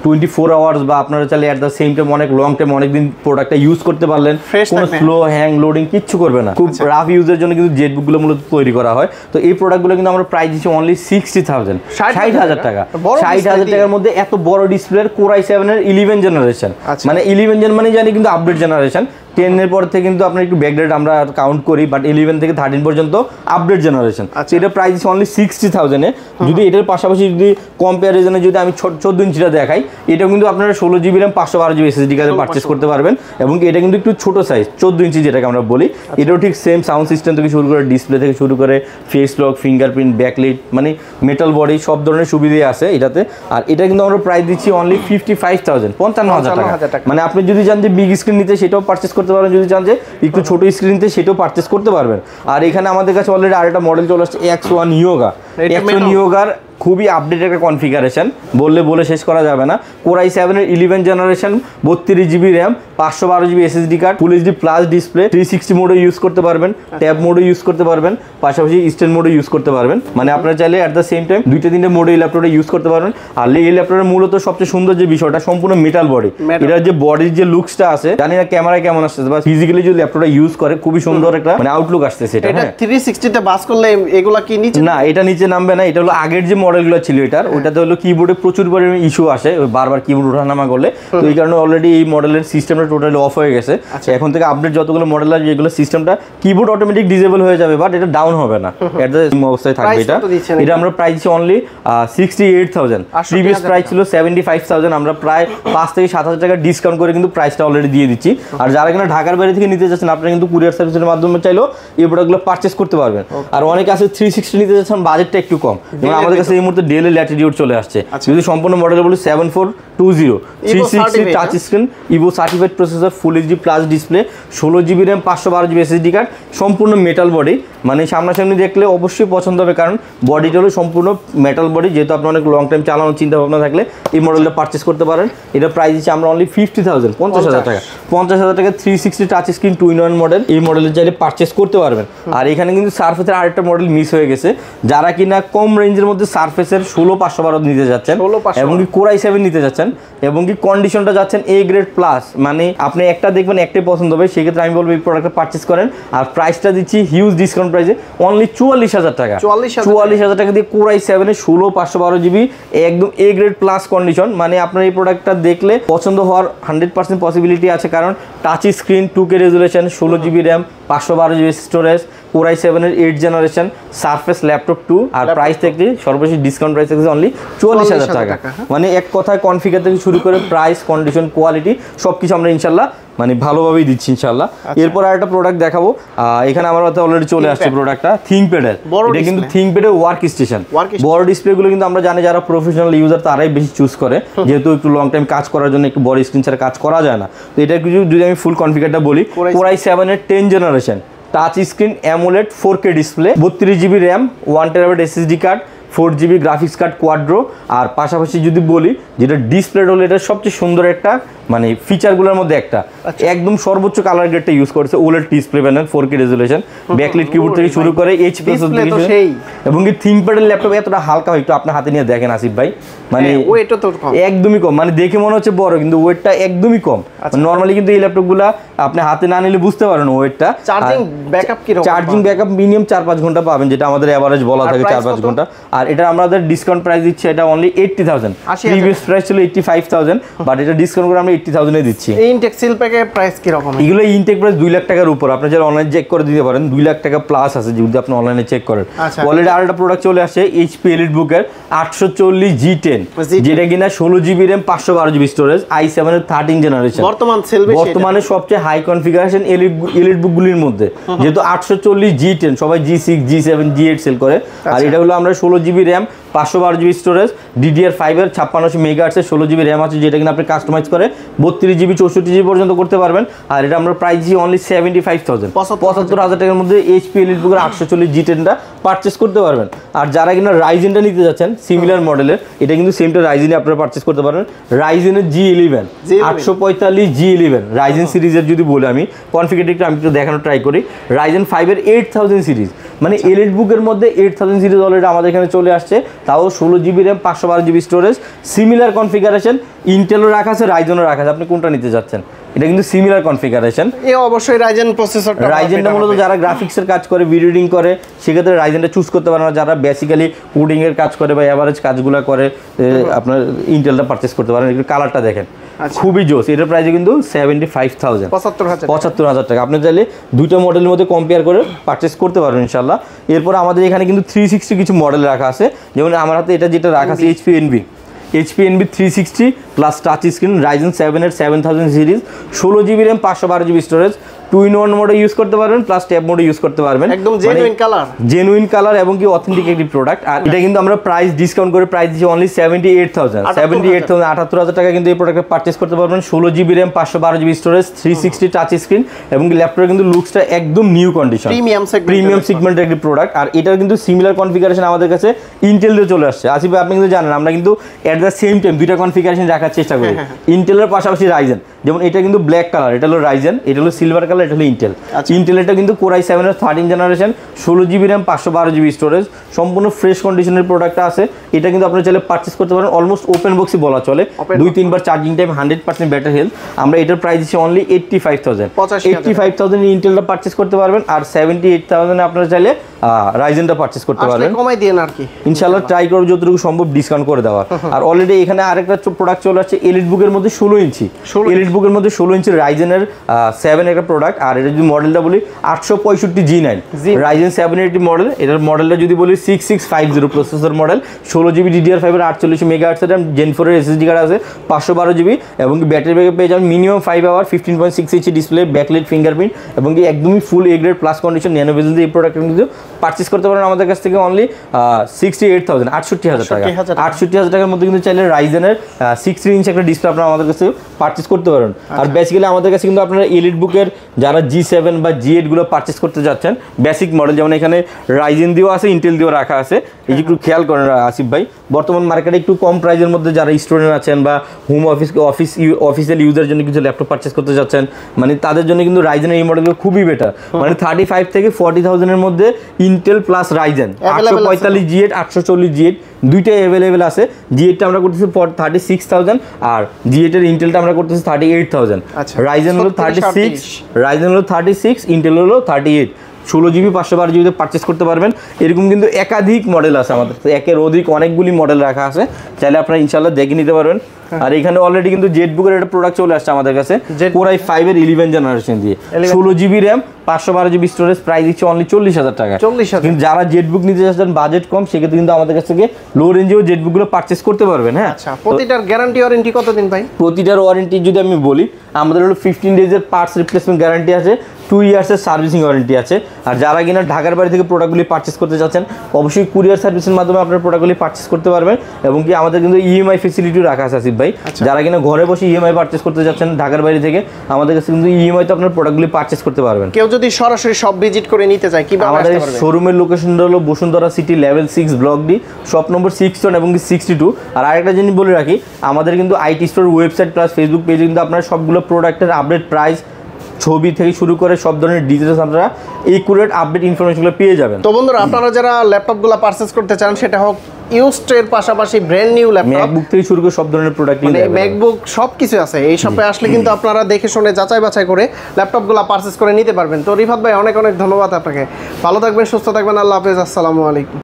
S2: 24 আওয়ার্স বা আপনারা চাইলে এট দ্য সেম টাইম অনেক লং টাইম অনেকদিন প্রোডাক্টটা ইউজ করতে পারলেন, কোনো স্লো হ্যাং লোডিং কিচ্ছু করবে না। খুব রাফ ইউজের জন্য কিন্তু জেটবুকগুলো মূলত তৈরি করা হয়। তো এই প্রোডাক্টগুলো কিন্তু আমরা প্রাইস দিচ্ছি অনলি 60,000, 60,000 টাকা। 60,000 টাকার মধ্যে এত বড় ডিসপ্লের Core i7 এর 11 জেনারেশন, মানে 11 জেন মানে জানি কিন্তু আপডেট জেনারেশন। 10 এর পর থেকে কিন্তু আপনার একটু ব্যাকডেট আমরা কাউন্ট করি, বাট 11 থেকে 13 পর্যন্ত আপডেট জেনারেশন। এটা প্রাইস দিচ্ছি অনলি 60,000 এ। যদি এটার পাশাপাশি যদি কম্প্যারিজনে যদি আমি 14 ইঞ্চিটা দেখাই, এটাও কিন্তু আপনারা 16GB RAM 512GB SSD কার্ডে পারচেস করতে পারবেন। এবং এটা কিন্তু একটু ছোট সাইজ, 14 ইঞ্চি যেটাকে আমরা বলি। এটাও ঠিক সেম সাউন্ড সিস্টেম থেকে শুরু করে, ডিসপ্লে থেকে শুরু করে, ফেস লক, ফিঙ্গারপ্রিন্ট, ব্যাকলাইট, মানে মেটাল বডি সব ধরনের সুবিধাই আছে এটাতে। আর এটা কিন্তু আমরা প্রাইস দিচ্ছি অনলি 55,000, 55,000 টাকা। মানে আপনি যদি চান যে বিগ স্ক্রিন নিতে সেটাও পারচেস করতে পারবেন, যদি চান যে একটু ছোট স্ক্রিন নিতে সেটাও পারচেস করতে পারবেন। আর এখানে আমাদের কাছে অলরেডি আরেকটা মডেল চলে আসছে X1 Yoga। X1 Yogaর খুবই আপডেট একটা কনফিগারেশন, বলে শেষ করা যাবে না। Core i7 এর 11 generation 32GB RAM 512GB SSD card, full HD plus display, 360 মোডে ইউজ করতে পারবেন, ট্যাব মোডে ইউজ করতে পারবেন, পাশাপাশি স্ট্যান্ড মোডে ইউজ করতে পারবেন। মানে আপনারা চাইলে এট দ্য সেম টাইম দুইটা তিনটে মোডে এই ল্যাপটপটা ইউজ করতে পারবেন। আর এই ল্যাপটপের মূলত সবচেয়ে সুন্দর যে বিষয়টা, সম্পূর্ণ মেটাল বডি। এটার যে বডির যে লুকসটা আছে, জানি না ক্যামেরায় কেমন আসতেছে, বা ফিজিক্যালি যদি ল্যাপটপটা ইউজ করে খুবই সুন্দর একটা মানে আউটলুক আসতেছে। এটা
S1: 360 তে বাস করলে এগুলা কি নিচে?
S2: না, এটা নিচে নামবে না। এটা হলো আগের যে মডেলগুলো ছিল এটার, ওইটাতে হলো কিবোর্ডে প্রচুর পরিমাণে ইস্যু আসে, বারবার কিবোর্ড ওঠানামা করলে। তো এই কারণে অলরেডি এই মডেলের সিস্টেমটা টোটালি অফ হয়ে গেছে। এখন থেকে আপডেট যতগুলো মডেল আছে, যেগুলো সিস্টেমটা কিবোর্ড অটোমেটিক ডিসেবল হয়ে যাবে, বাট এটা ডাউন হবে না, এট দ্য সেম অবস্থায় থাকবে। এটা আমরা প্রাইস দিচ্ছি অনলি 68,000। প্রিভিয়াস প্রাইস ছিল 75,000। আমরা প্রায় 5 থেকে 7,000 টাকা ডিসকাউন্ট করে কিন্তু প্রাইসটা অলরেডি দিয়ে দিচ্ছি। আর যারা কিনা ঢাকার বাইরে থেকে নিতে যাচ্ছেন, আপনারা কিন্তু কুরিয়ার সার্ভিসের মাধ্যমে চাইলেও এই প্রোডাক্টগুলো পারচেস করতে পারবেন। আর অনেকে আছে 360 নিতে যাচ্ছেন, বাজেটটা একটু কম, যেমন আমাদের কাছে এই মুহূর্তে ডেল ল্যাটিটিউড চলে আসছে। যদি সম্পূর্ণ মডেল বলি 7420, 360 touch screen, Ivo certified processor, full HD plus display, 16GB RAM 512GB SSD card, সম্পূর্ণ মেটাল বডি। মানে সামনাসামনি দেখলে অবশ্যই পছন্দ হবে, কারণ বডিটা হলো সম্পূর্ণ মেটাল বডি। যেহেতু আপনার অনেক লং টাইম চালানোর চিন্তা ভাবনা থাকলে এই মডেলটা পারচেস করতে পারেন। এটা প্রাইস দিচ্ছি আমরা অনলি 50,000, 50,000 টাকা। 50,000 টাকা 360 টাচ স্ক্রিন 2-in-1 মডেল, এই মডেলের চাইলে পারচেস করতে পারবেন। আর এখানে কিন্তু সারফেসের আরেকটা মডেল মিস হয়ে গেছে, যারা কিনা কম রেঞ্জের মধ্যে সারফেসের 16512 নিতে যাচ্ছেন এবং কি Core i7 নিতে যাচ্ছেন এবং কি কন্ডিশনটা যাচ্ছেন A গ্রেড প্লাস, মানে আপনি একটা দেখবেন একটাই পছন্দ হবে, সেক্ষেত্রে আমি বলবো এই প্রোডাক্টটা পারচেস করেন। আর প্রাইসটা দিচ্ছি হিউজ ডিসকাউন্ট প্রাইসে অনলি 44,000 টাকা। 44,000 টাকা দিয়ে Core i7 এর 16512GB একদম A গ্রেড প্লাস কন্ডিশন। মানে আপনার এই প্রোডাক্টটা দেখলে পছন্দ হওয়ার 100% পসিবিলিটি আছে, কারণ touch screen, 2K resolution, 16GB RAM 512GB storage, Core i7 এর 8 জেনারেশন, সারফেস ল্যাপটপ 2। আর প্রাইস থেকে সর্বশেষ ডিসকাউন্ট প্রাইস থেকে অনলি 44,000 টাকা। মানে এক কথায় কনফিগার থেকে শুরু করে প্রাইস, কন্ডিশন, কোয়ালিটি সবকিছু আমরা ইনশাল্লাহ মানে ভালোভাবেই দিচ্ছি ইনশাল্লাহ। এরপর আরেকটা প্রোডাক্ট দেখাবো। এখানে আমার হাতে অলরেডি চলে আসছে প্রোডাক্টটা, থিংকপ্যাডের। এটা কিন্তু থিংকপ্যাডের ওয়ার্ক স্টেশন। বড় ডিসপ্লেগুলো কিন্তু আমরা জানি যারা প্রফেশনাল ইউজার তারাই বেশি চুজ করে, যেহেতু একটু লং টাইম কাজ করার জন্য একটু বড় স্ক্রিন ছাড়া কাজ করা যায় না। তো এটা যদি আমি ফুল কনফিগারটা বলি, Core i7 এর 10 generation, touch screen, AMOLED, 4K display, 32GB RAM, 1TB SSD card, 4GB graphics card Quadro. আর পাশাপাশি যদি বলি যেটা ডিসপ্লে হলো, এটা সবচেয়ে সুন্দর একটা মানে ফিচারগুলোর মধ্যে একটা, একদম সর্বোচ্চ কালার গ্রেডটা ইউজ করেছে, OLED display panel, 4K resolution, backlight keyboard থেকে শুরু করে HP এবং কি থিংকপ্যাডের ল্যাপটপ এতটা হালকা হয়, একটু আপনি হাতে নিয়ে দেখেন আসিফ ভাই, মানে ওয়েটটা তো একদমই কম, মানে দেখে মনে হচ্ছে বড় কিন্তু ওয়েটটা একদমই কম। নরমালি কিন্তু এই ল্যাপটপগুলো আপনি হাতে না নিলে বুঝতে পারেন ওয়েটটা। চার্জিং ব্যাকআপ কি রকম? চার্জিং ব্যাকআপ মিনিমাম 4-5 ঘন্টা পাবেন, যেটা আমাদের এভারেজ বলা থাকে 4-5 ঘন্টা। আর এটা আমাদের ডিসকাউন্ট প্রাইস দিচ্ছি, এটা অনলি 80,000। প্রিভিয়াস প্রাইস ছিল 85,000, বাট এটা ডিসকাউন্ট করে আমরা 80,000 এ দিচ্ছি।
S1: ইনটেক সিল প্যাকের প্রাইস কি রকম?
S2: এগুলো ইনটেক প্রাইস 2 লাখ টাকার উপর, আপনি যারা অনলাইন চেক করে দিতে পারেন 2 লাখ টাকা প্লাস আছে যদি আপনি অনলাইনে চেক করেন। অলরেডি আরেকটা প্রোডাক্ট চলে আসে এইচপি এলিটবুক এর 840 G10, যেটা কিনা 16 GB RAM 512 GB storage, i7 এর 13 জেনারেশন, বর্তমানে সবচেয়ে হাই কনফিগারেশন এলিটবুক গুলির মধ্যে। যেহেতু 840 G10 সবাই G6 G7 G8 সেল করে, আর এটা হলো আমরা 16 GB RAM 512 GB storage, DDR5 এর 5600 মেগাহার্টজ এর 16 জিবি র্যাম আছে, যেটা কিনা আপনি কাস্টমাইজ করে 32 জিবি 64 জিবি পর্যন্ত করতে পারবেন। আর এটা আমরা প্রাইস দিই অনলি 75,000, 75,000 টাকার মধ্যে এইচপি এলিটবুক এর 840 G10টা পারচেজ করতে পারবেন। আর যারা কিনা রাইজেনটা নিতে যাচ্ছেন সিমিলার মডেলের, এটা কিন্তু সেমটা রাইজেনে আপনারা পারচেজ করতে পারবেন। রাইজেনের G11 845 G11 রাইজেন সিরিজের যদি বলি আমি কনফিগারেটরটা আমি একটু দেখানোর ট্রাই করি। রাইজেন 5 এর 8000 সিরিজ, মানে এলিটবুকের মধ্যে 8000 সিরিজ অলরেডি আমাদের এখানে চলে আসছে, তাও 16 GB RAM 512 GB storage, similar configuration, ইন্টেলও রাখা আছে রাইজেনও রাখা আছে। আপনি কোনটা নিতে যাচ্ছেন? এটা কিন্তু সিমিলার কনফিগারেশন।
S1: অবশ্যই রাইজেন প্রসেসরটা,
S2: রাইজেনটা মূলত যারা গ্রাফিক্সের কাজ করে, ভিডিও এডিটিং করে, সেক্ষেত্রে রাইজেনটা চুজ করতে পারে না। যারা বেসিক্যালি কোডিং এর কাজ করে বা এভারেজ কাজগুলো করে, আপনার ইন্টেলটা পারচেজ করতে পারেন। একটু কালারটা দেখেন, খুবই জোস। এটার প্রাইস কিন্তু 75,000, 75,000 টাকা। আপনি চাইলে দুইটা মডেলের মধ্যে কম্পেয়ার করে পারচেজ করতে পারবেন ইনশাল্লাহ। এরপর আমাদের এখানে কিন্তু 360 কিছু মডেল রাখা আছে, যেমন আমার হাতে এটা যেটা রাখা আছে HP Envy 360 plus touch screen, Ryzen 7 এর 7000 series, 16 GB RAM 512 GB storage, 2-in-1 মোডে ইউজ করতে পারবেন, প্লাস ট্যাব মোডে ইউজ করতে পারবেন।
S1: একদম জেনুইন কালার
S2: এবং কি অথেন্টিক একটি প্রোডাক্ট। আর এটা কিন্তু আমরা প্রাইস ডিসকাউন্ট করে প্রাইস দিচ্ছি অনলি 78,000, 78,000 টাকা কিন্তু এই প্রোডাক্টটা পারচেজ করতে পারবেন। 16 GB RAM 512 GB storage, 360 touch screen, এবং ল্যাপটপের কিন্তু লুকসটা একদম নিউ কন্ডিশন, প্রিমিয়াম সেগমেন্টের একটি প্রোডাক্ট। আর এটার কিন্তু সিমিলার কনফিগারেশন আমাদের কাছে ইন্টেল দিয়ে চলে আসছে। আসিফ ভাই আপনি কিন্তু জানেন আমরা কিন্তু এট দ্য সেম টাইম দুইটা কনফিগারেশন রাখার চেষ্টা করি, ইন্টেলের পাশাপাশি রাইজেন। যেমন এটা কিন্তু ব্ল্যাক কালার, এটা হলো রাইজেন, এটা হলো সিলভার কালার, এটা হলো ইন্টেল। ইন্টেল এটা কিন্তু Core i7 এর 13 generation, 16 GB RAM 512 GB storage, সম্পূর্ণ ফ্রেশ কন্ডিশনের প্রোডাক্টটা আছে। এটা কিন্তু আপনারা চাইলে পারচেজ করতে পারেন, অলমোস্ট ওপেন বক্সই বলা চলে, 2-3 বার চার্জিং টাইম, 100% ব্যাটারি হেলথ। আমরা এটার প্রাইস দিচ্ছি অনলি 85,000, 85,000 ইন্টেলটা পারচেজ করতে পারবেন। আর 78,000 আপনারা চাইলে রাইজেনটা পারচেজ করতে পারবেন।
S1: কমাই দিন আর কি,
S2: ইনশাআল্লাহ ট্রাই করব যতটুকু সম্ভব ডিসকাউন্ট করে দেওয়া। আর অলরেডি এখানে আরেকটা প্রোডাক্ট চলে আসছে এলিটবুকের মধ্যে 16 ইঞ্চি, এলিটবুকের মধ্যে 16 ইঞ্চি রাইজেনের 7 একটা প্রোডাক্ট। আর এটা যদি মডেলটা বলি 865 G9 রাইজেন 7 এর একটি মডেল। এটার মডেলটা যদি বলি 6650 প্রসেসর মডেল, 16 জিবি DDR5 এর 48 মেগাহার্টজ এর Gen 4 এর SSD কার্ড আছে, 512 জিবি, এবং ব্যাটারি ব্যাকআপ পেয়ে যাবেন minimum 5 hour, 15.6 inch display, backlight fingerprint, এবং কি একদমই full A grade plus condition nano bezel দিয়ে এই প্রোডাক্টটা কিন্তু পারচেজ করতে পারেন আমাদের কাছ থেকে অনলি 68,000, 68,000 টাকা। 68,000 টাকার মধ্যে কিন্তু চাইলে রাইজেনের 16 ইঞ্চি একটা ডিসপ্লে আপনারা আমাদের কাছে পারচেজ করতে পারেন। আর বেসিক্যালি আমাদের কাছে কিন্তু আপনারা এলিটবুকের যারা G7 বা G8 গুলো পারচেজ করতে যাচ্ছেন বেসিক মডেল, যেমন এখানে রাইজেন দিয়েও আছে, ইন্টেল দিয়েও রাখা আছে। এই যে একটু খেয়াল করেন আসিফ ভাই, বর্তমান মার্কেটে একটু কম প্রাইসের মধ্যে যারা স্টুডেন্ট আছেন বা হোম অফিসিয়াল ইউজার জন্য কিছু ল্যাপটপ পারচেজ করতে যাচ্ছেন, মানে তাদের জন্য কিন্তু রাইজেনের এই মডেলগুলো খুবই বেটার। মানে 35 থেকে 40,000 এর মধ্যে Intel plus Ryzen 845 G8 840 G8 দুইটাই অ্যাভেলেবেল আছে। G8টা আমরা করতেছি 36,000, আর G8 এর ইন্টেলটা আমরা করতেছি 38,000। রাইজেন হলো 36, ইন্টেল হলো 38। 16 জিবি 512 জিবিতে পারচেজ করতে পারবেন। এরকম কিন্তু একাধিক মডেল আছে আমাদের, একের অধিক অনেকগুলি মডেল রাখা আছে, চাইলে আপনারা ইনশাআল্লাহ দেখে নিতে পারবেন। আর এখানে অলরেডি কিন্তু জেটবুকের একটা প্রোডাক্ট চলে আসছে আমাদের কাছে, Core i5 এর 11 জেনারেশন দিয়ে, 16 GB RAM 512 GB storage, price দিচ্ছে অনলি 40,000 টাকা। কিন্তু যারা জেটবুক নিতে চাচ্ছেন বাজেট কম, সেক্ষেত্রে কিন্তু আমাদের কাছ থেকে লো রেঞ্জেও জেটবুকগুলো পারচেজ করতে পারবেন। হ্যাঁ,
S1: প্রতিটার গ্যারান্টি ওয়ারেন্টি কতদিন ভাই?
S2: প্রতিটার ওয়ারেন্টি যদি আমি বলি, আমাদের হলো 15 ডেজের পার্টস রিপ্লেসমেন্ট গ্যারান্টি আছে, 2 ইয়ার্সের সার্ভিসিং ওয়ারেন্টি আছে। আর যারা কিনা ঢাকার বাড়ি থেকে প্রোডাক্টগুলি পারচেজ করতে চাচ্ছেন, অবশ্যই কুরিয়ার সার্ভিসের মাধ্যমে আপনার প্রোডাক্টগুলি পারচেজ করতে পারবেন। এবং কি আমাদের কিন্তু ইএমআই ফেসিলিটিও রাখা আছে আসিফ ভাই, যারা কিনা ঘরে বসে ইএমআই পারচেজ করতে যাচ্ছেন ঢাকার বাইরে থেকে, আমাদের কাছে কিন্তু ইএমআই তো আপনার প্রোডাক্টগুলি পারচেজ করতে পারবেন।
S1: কেউ যদি সরাসরি সব ভিজিট করে নিতে চায় কিভাবে আসতে পারবে?
S2: আমাদের শোরুমের লোকেশনটা হলো Bashundhara city level 6 block D, shop number 61 এবং 62। আর আরেকটা জিনিস বলে রাখি, আমাদের কিন্তু IT store website plus Facebook পেজে কিন্তু আপনারা সবগুলো প্রোডাক্টের আপডেট প্রাইস, ছবি থেকে শুরু করে সব ধরনের ডিটেইলস আপনারা একুরেট আপডেট ইনফরমেশনগুলো পেয়ে যাবেন।
S1: তো বন্ধুরা, আপনারা যারা ল্যাপটপগুলো পারচেজ করতে চান, সেটা হোক ইউজড এর পাশাপাশি ব্র্যান্ড নিউ ল্যাপটপ,
S2: ম্যাকবুক থেকে শুরু করে সব ধরনের প্রোডাক্ট,
S1: মানে ম্যাকবুক সবকিছু আছে এই শপে আসলে কিন্তু আপনারা দেখে শুনে যাচাই বাছাই করে ল্যাপটপগুলো পারচেজ করে নিতে পারবেন। তো রিফাত ভাই, অনেক অনেক ধন্যবাদ আপনাকে। ভালো থাকবেন, সুস্থ থাকবেন, আল্লাহ হাফেজ, আসসালামু আলাইকুম।